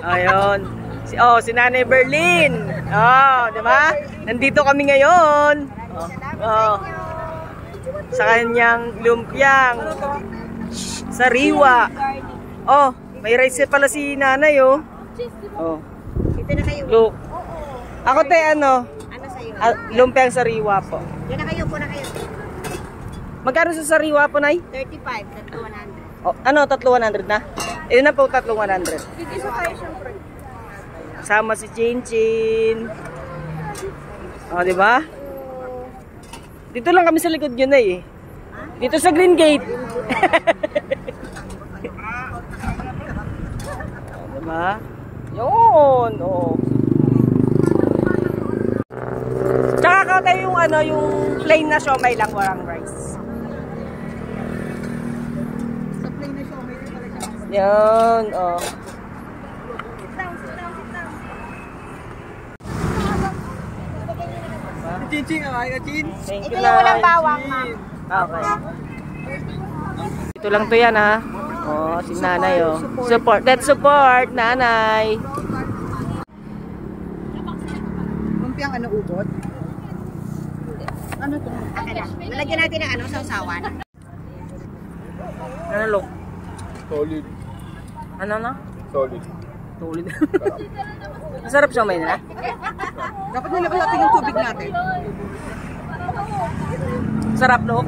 Ayun. Si Nanay Berlin. Di ba? Nandito kami ngayon. Sa kanyang lumpiang sariwa. May rice pala si Nanay, Ito na kayo. Look. Ako Ano sa'yo? lumpiang sariwa po. Yan na kayo po na kayo. Magkano sa sariwa po, Nay? 35, 100. Ano, 3,100 na? Ayun na po, 3,100. Bigisa kayo siyempre. Sama si Chinchin. Di ba? Dito lang kami sa likod yun eh. Dito sa Green Gate. Diba? Yun. Tsaka ka tayo yung plain na siomay lang, walang rice. Sa plain na siomay din talaga. Yun, Sit down. Chinchin, Chin. Thank Ito you, yung walang Nay. bawang, ma'am. Okay. Ito lang to yan, ha? Si Nanay, Support. Let's support, Nanay. Lumpiang ubod? Ano to? Lalagyan natin ng sausawan. Ano, Lok? Solid. Ano na? Solid. Tulid. Masarap siomay nila? Dapat nilagay natin yung tubig natin. Sarap, Lok?